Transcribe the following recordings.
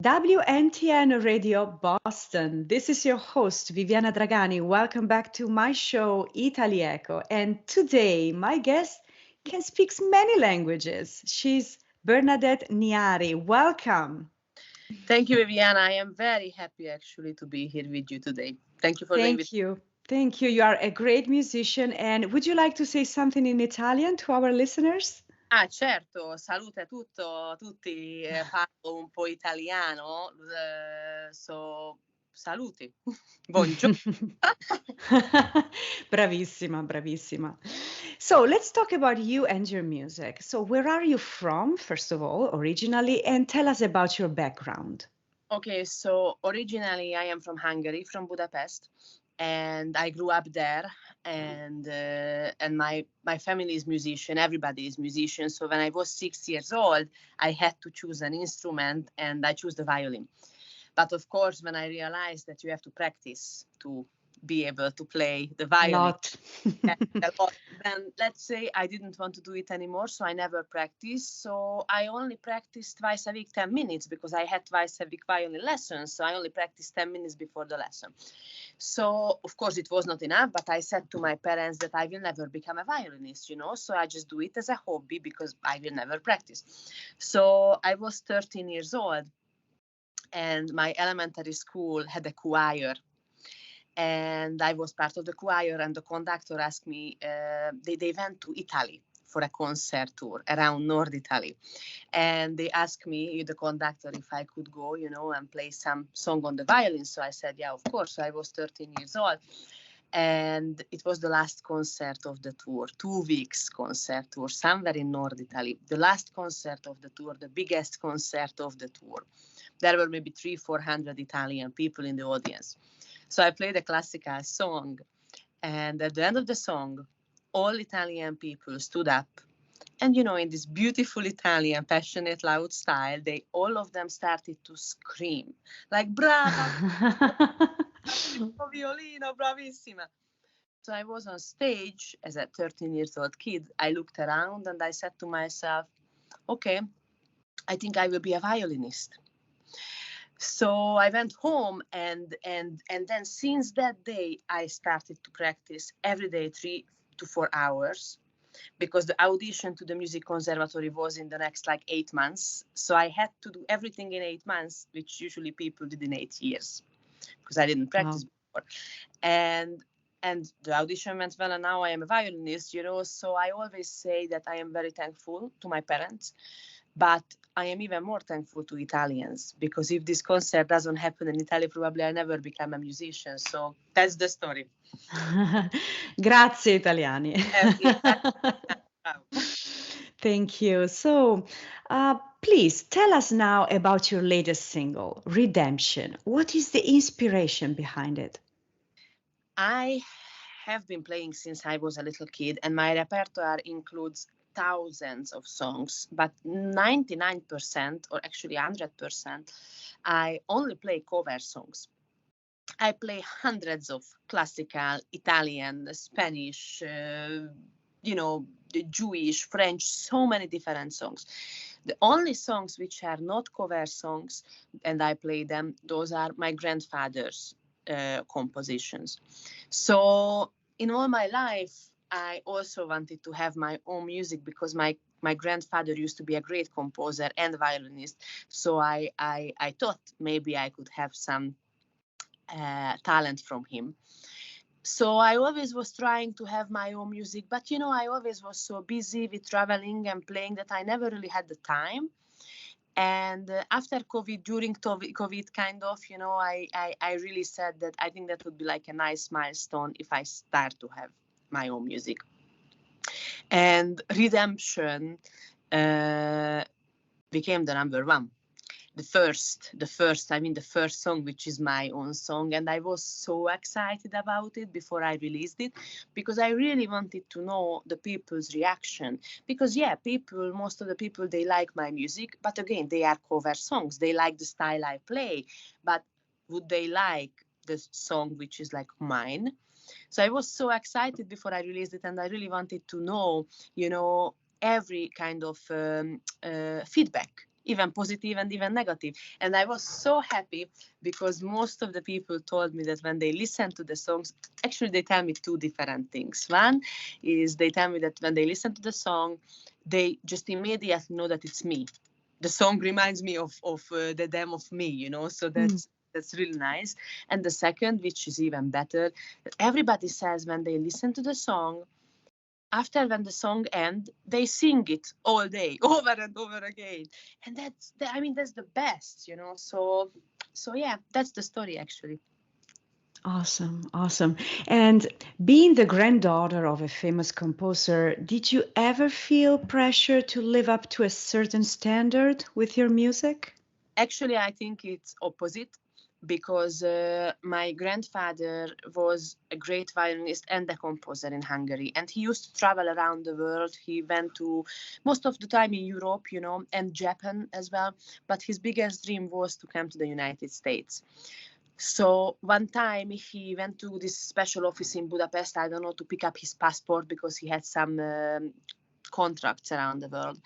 WNTN Radio Boston. This is your host, Viviana Dragani. Welcome back to my show, Itali-Echo. And today, my guest can speak many languages. She's Bernadett Nyari. Welcome. Thank you, Viviana. I am very happy actually to be here with you today. Thank you for the Thank invitation. you. Thank you. You are a great musician. And would you like to say something in Italian to our listeners? Ah, certo, salute a tutti, parlo un po' italiano, so saluti, buongiorno. Bravissima, bravissima. So let's talk about you and your music. So where are you from, first of all, originally, and tell us about your background. Okay, so originally I am from Hungary, from Budapest, and I grew up there. And my family is musician. Everybody is musician. So when I was 6 years old, I had to choose an instrument, and I chose the violin. But of course, when I realized that you have to practice to be able to play the A violin, lot. a lot, then let's say I didn't want to do it anymore, so I never practiced. So I only practiced twice a week, 10 minutes, because I had twice a week violin lessons. So I only practiced 10 minutes before the lesson. So, of course, it was not enough, but I said to my parents that I will never become a violinist, so I just do it as a hobby because I will never practice. So I was 13 years old, and my elementary school had a choir, and I was part of the choir, and the conductor asked me, they went to Italy for a concert tour around North Italy. And they asked me, the conductor, if I could go, and play some song on the violin. So I said, yeah, of course. So I was 13 years old. And it was the last concert of the tour, 2 weeks concert tour, somewhere in North Italy. The last concert of the tour, the biggest concert of the tour. There were maybe 300-400 Italian people in the audience. So I played a classical song, and at the end of the song, all Italian people stood up, and in this beautiful Italian, passionate, loud style, all of them started to scream, like "Brava, violino, bravissima!" So I was on stage as a 13-year-old kid. I looked around and I said to myself, "Okay, I think I will be a violinist." So I went home, and then since that day I started to practice every day 3 to 4 hours, because the audition to the music conservatory was in the next 8 months. So I had to do everything in 8 months, which usually people did in 8 years, because I didn't practice Wow. before. And the audition went well, and now I am a violinist. So I always say that I am very thankful to my parents, but I am even more thankful to Italians, because if this concert doesn't happen in Italy, probably I'll never become a musician. So that's the story. Grazie, Italiani. Thank you. So, please tell us now about your latest single, Redemption. What is the inspiration behind it? I have been playing since I was a little kid, and my repertoire includes thousands of songs, but 99%, or actually 100%, I only play cover songs. I play hundreds of classical, Italian, Spanish, the Jewish, French, so many different songs. The only songs which are not cover songs, and I play them, those are my grandfather's compositions. So in all my life, I also wanted to have my own music, because my grandfather used to be a great composer and violinist. So I thought maybe I could have some talent from him. So I always was trying to have my own music, but I always was so busy with traveling and playing that I never really had the time. And after COVID, during COVID, kind of, I really said that I think that would be like a nice milestone if I start to have my own music. And Redemption became the number one. The first song, which is my own song. And I was so excited about it before I released it, because I really wanted to know the people's reaction. Because most of the people, they like my music, but again, they are cover songs. They like the style I play, but would they like the song which is like mine? So I was so excited before I released it, and I really wanted to know, every kind of feedback, even positive and even negative. And I was so happy because most of the people told me that when they listen to the songs, actually they tell me two different things. One is they tell me that when they listen to the song, they just immediately know that it's me. The song reminds me of the them of me, you know, so that's really nice. And the second, which is even better, that everybody says when they listen to the song, after when the song ends, they sing it all day, over and over again. And that's the best, you know. So yeah, that's the story actually. Awesome, awesome. And being the granddaughter of a famous composer, did you ever feel pressure to live up to a certain standard with your music? Actually, I think it's opposite because my grandfather was a great violinist and a composer in Hungary, and he used to travel around the world. He went to most of the time in Europe, you know, and Japan as well. But his biggest dream was to come to the United States. So one time he went to this special office in Budapest, I don't know, to pick up his passport because he had some contracts around the world.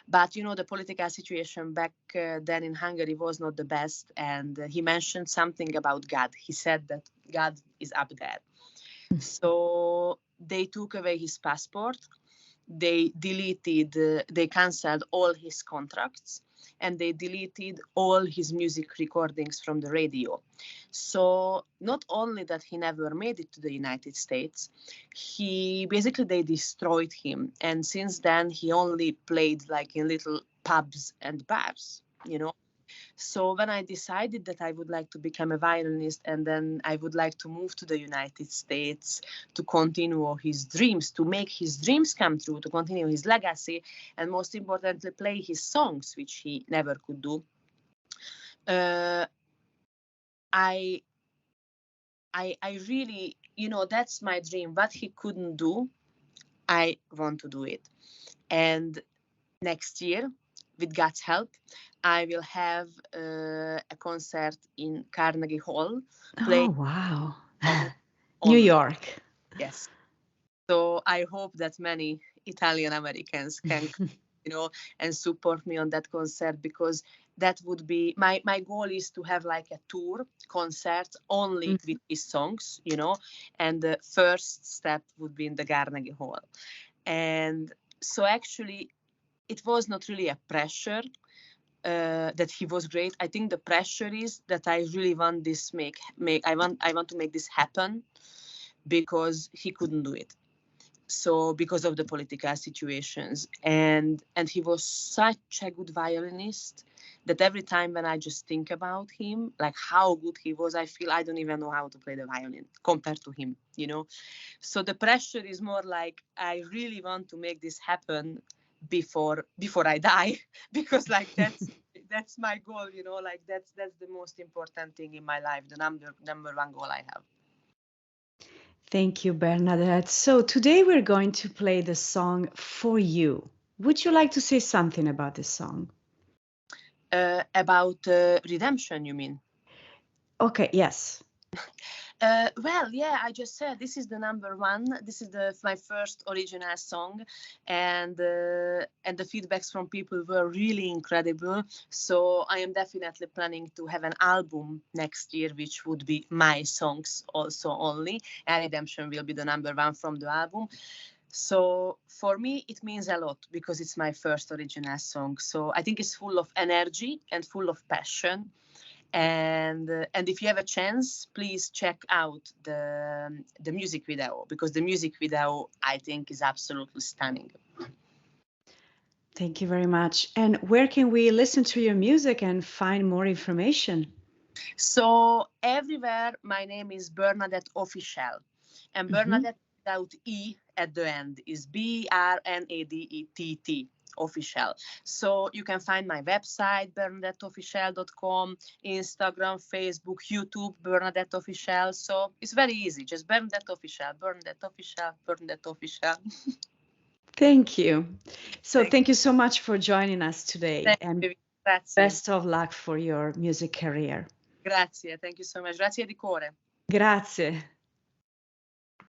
But, you know, the political situation back then in Hungary was not the best. And he mentioned something about God. He said that God is up there. So they took away his passport. They they canceled all his contracts, and they deleted all his music recordings from the radio. So not only that he never made it to the United States, they destroyed him. And since then, he only played like in little pubs and bars, you know. So when I decided that I would like to become a violinist and then I would like to move to the United States to continue his dreams, to make his dreams come true, to continue his legacy, and most importantly, play his songs, which he never could do, I really, you know, that's my dream. What he couldn't do, I want to do it. And next year, with God's help, I will have a concert in Carnegie Hall. Oh, wow. New Only. York. Yes. So I hope that many Italian Americans can, you know, and support me on that concert, because that would be my goal is to have like a tour concert only with his songs, you know, and the first step would be in the Carnegie Hall. And so actually it was not really a pressure that he was great. I think the pressure is that I really want this I want to make this happen because he couldn't do it. So because of the political situations, and he was such a good violinist that every time when I just think about him, like how good he was, I feel I don't even know how to play the violin compared to him, you know. So the pressure is more like I really want to make this happen before I die, because like that's my goal, you know, like that's the most important thing in my life, the number one goal I have. Thank you, Bernadette. So today we're going to play the song For You. Would you like to say something about this song? About redemption, you mean? Okay, yes. Well, yeah, I just said this is the number one. This is my first original song, and the feedbacks from people were really incredible. So I am definitely planning to have an album next year, which would be my songs also only, and Redemption will be the number one from the album. So for me, it means a lot because it's my first original song. So I think it's full of energy and full of passion. And if you have a chance, please check out the music video, because the music video I think is absolutely stunning. Thank you very much. And where can we listen to your music and find more information? So everywhere, my name is Bernadett Official, and Bernadett without E at the end is Bernadett Official. So you can find my website, bernadettofficial.com, Instagram, Facebook, YouTube, Bernadett Official. So it's very easy. Just Bernadett Official, Bernadett Official, Bernadett Official. Thank you. So thank you so much for joining us today. And best of luck for your music career. Grazie. Thank you so much. Grazie di cuore. Grazie.